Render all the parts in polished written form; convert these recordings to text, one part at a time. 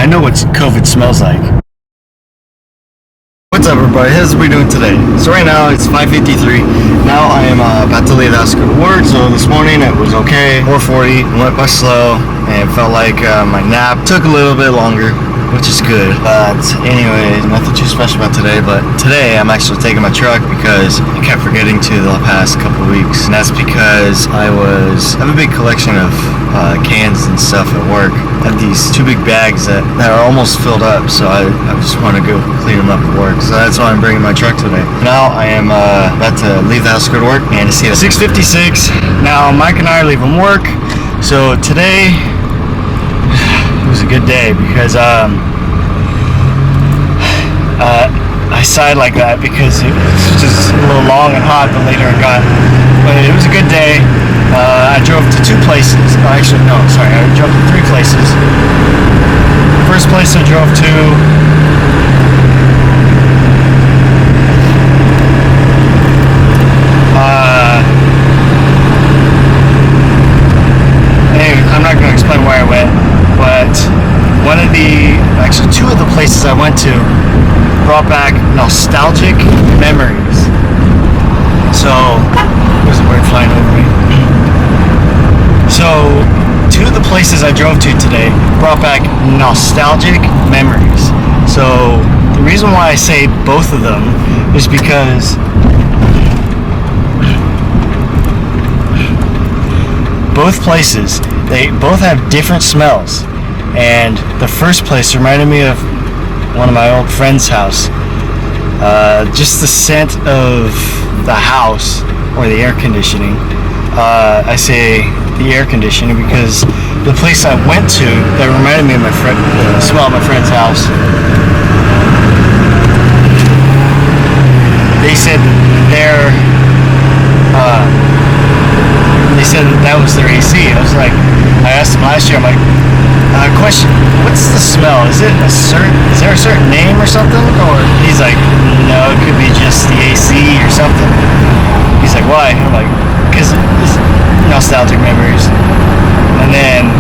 I know what COVID smells like. What's up, everybody? How's we doing today? So right now it's 5:53. Now I am about to leave the house to go to work. So this morning it was okay. 4:40, went by slow, and it felt like my nap took a little bit longer, which is good. But anyway, nothing too special about today. But today I'm actually taking my truck because I kept forgetting to the past couple weeks, and that's because I have a big collection of cans and stuff at work. I have these two big bags that are almost filled up, so I just want to go clean them up at work. So that's why I'm bringing my truck today. Now I am about to leave the house to go to work, and to see it at 6:56. Now Mike and I are leaving work, so today it was a good day because I sighed like that because it was just a little long and hot the later it got. But it was a good day. I drove to two places. I drove to three places. First place I drove to anyway, I'm not going to explain where I went, but two of the places I went to brought back nostalgic memories. So, there's a bird flying over me. So, two of the places I drove to today brought back nostalgic memories. So, the reason why I say both of them is because both places, they both have different smells. And the first place reminded me of one of my old friend's house. Just the scent of the house, or the air conditioning. I say the air conditioning because the place I went to that reminded me of the smell of my friend's house, they said that was their AC. I asked them last year, I'm like, question, what's the smell? Is there a certain name or something? Or he's like, no, it could be just the AC or something. He's like, why? I'm like, because it's nostalgic memories. And then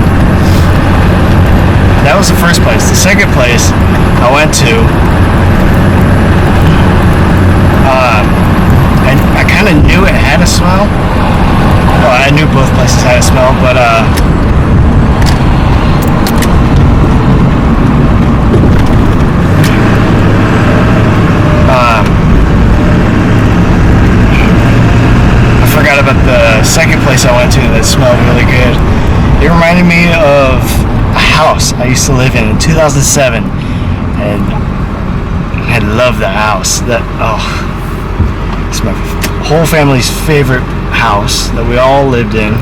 that was the first place. The second place I went to, I kind of knew it had a smell. Well, I knew both places had a smell, but I forgot about the second place I went to that smelled really good. It reminded me of a house I used to live in 2007, and I love the house. It's my whole family's favorite house that we all lived in,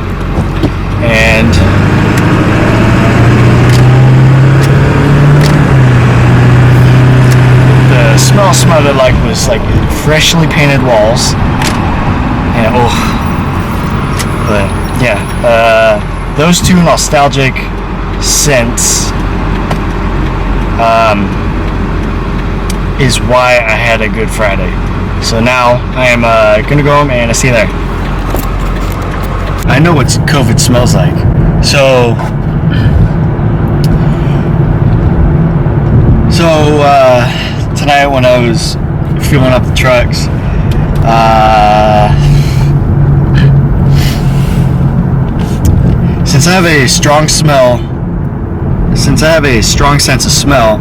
and the smell I smelled it like was like freshly painted walls, and but yeah, those two nostalgic scents is why I had a good Friday. So now I am gonna go home, and I'll see you there. I know what COVID smells like. So tonight when I was fueling up the trucks, since I have a strong sense of smell,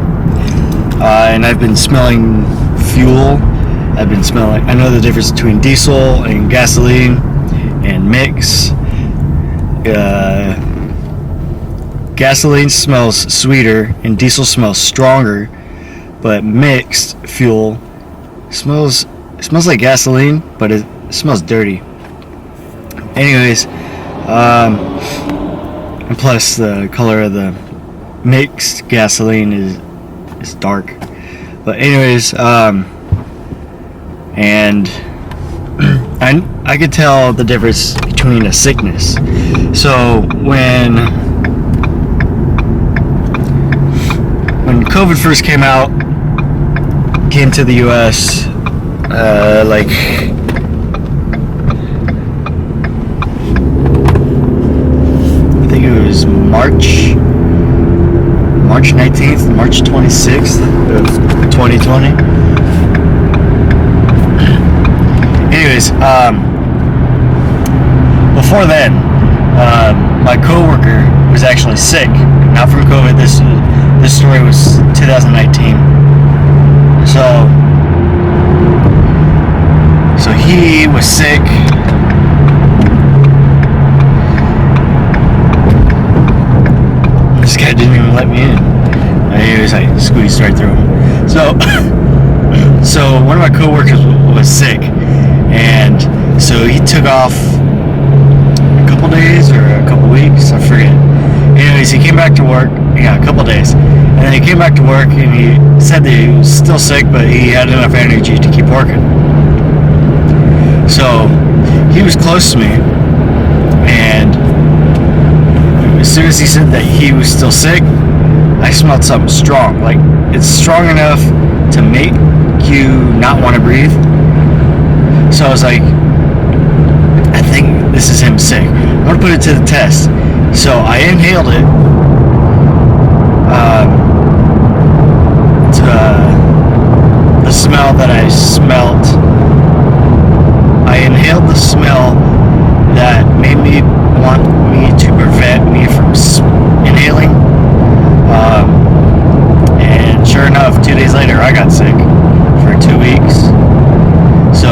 and I've been smelling fuel, I know the difference between diesel and gasoline and mix. Gasoline smells sweeter and diesel smells stronger, but mixed fuel smells like gasoline, but it smells dirty. Anyways, and plus the color of the mixed gasoline is dark. But anyways, and I could tell the difference between a sickness. So when COVID first came to the US, I think it was March March 19th, March 26th of 2020. Anyways, before then, my coworker was actually sick, not from COVID. This story was 2019. So he was sick. This guy didn't even let me in. He was like squeezed right through him. So one of my coworkers was sick, and so he took off a couple days or a couple weeks, I forget. Anyways, he came back to work. Yeah, a couple days, and then he came back to work, and he said that he was still sick, but he had enough energy to keep working. So he was close to me, and as soon as he said that he was still sick, I smelled something strong. Like, it's strong enough to make you not want to breathe. So I was like, I think this is him sick. I'm gonna put it to the test. So I inhaled it. The smell that I smelt. I inhaled the smell that made me want me to prevent me from inhaling. And sure enough, 2 days later, I got sick for 2 weeks. So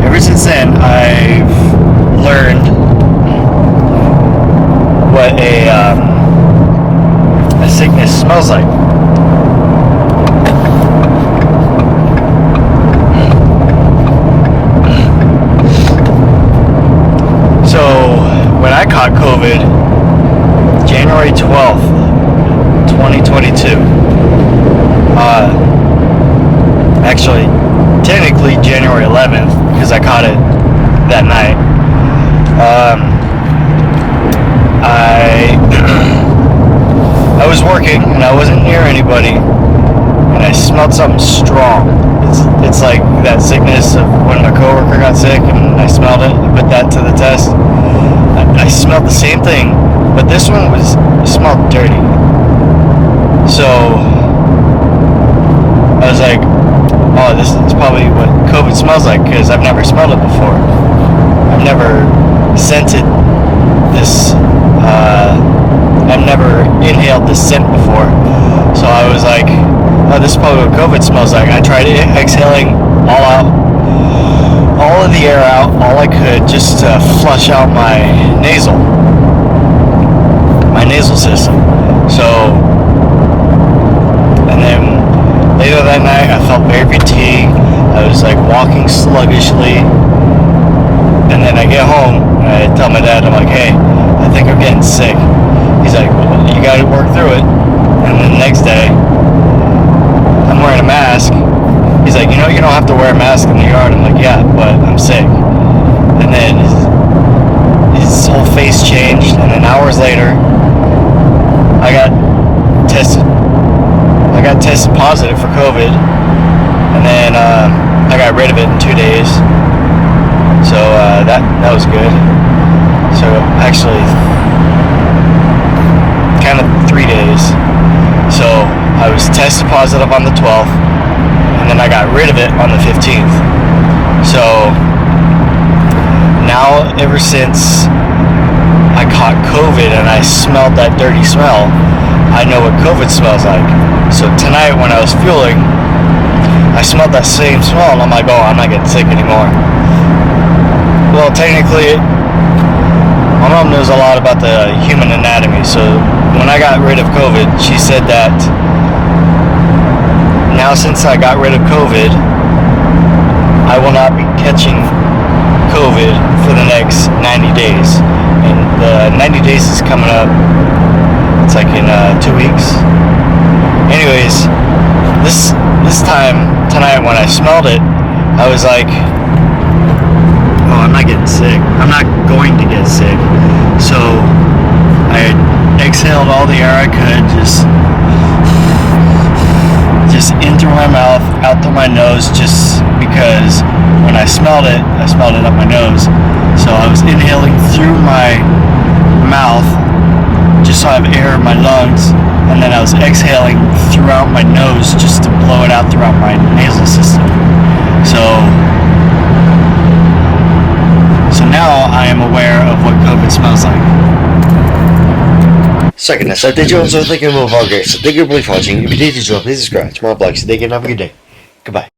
ever since then, I've learned what a sickness smells like. So when I caught COVID, January 12th, 2022, actually, technically January 11th, because I caught it that night. I was working and I wasn't near anybody, and I smelled something strong. It's like that sickness of when my coworker got sick and I smelled it. I put that to the test. I smelled the same thing, but this one smelled dirty. So I was like, oh, this is probably what COVID smells like, because I've never smelled it before. I've never scented this. I've never inhaled this scent before. So I was like, oh, this is probably what COVID smells like. I tried exhaling all of the air out, all I could, just to flush out my nasal system. So, and then later that night, I felt very fatigued. I was like walking sluggishly. And then I get home, and I tell my dad, I'm like, hey, I think I'm getting sick. He's like, well, you gotta work through it. And then the next day, I'm wearing a mask. He's like, you know, you don't have to wear a mask in the yard. I'm like, yeah, but I'm sick. And then his whole face changed, and then hours later, I got tested positive for COVID, and then I got rid of it in 2 days. So that was good. So actually, kind of 3 days. So I was tested positive on the 12th, and then I got rid of it on the 15th. So now, ever since I caught COVID and I smelled that dirty smell, I know what COVID smells like. So tonight when I was fueling, I smelled that same smell, and I'm like, oh, I'm not getting sick anymore. Well, technically, my mom knows a lot about the human anatomy, so when I got rid of COVID, she said that now since I got rid of COVID, I will not be catching COVID for the next 90 days. And the 90 days is coming up. It's like in 2 weeks. Anyways, this time tonight when I smelled it, I was like, oh, I'm not getting sick. I'm not going to get sick. So I exhaled all the air I could, just in through my mouth, out through my nose, just because when I smelled it up my nose. So I was inhaling through my mouth just so I have air in my lungs, and then I was exhaling throughout my nose just to blow it out throughout my nasal system. So now I am aware of what COVID smells like. Second, that's our digital, so thank you very much. So thank you for watching. If you did enjoy, please subscribe to my blog so they can have a good day. Goodbye.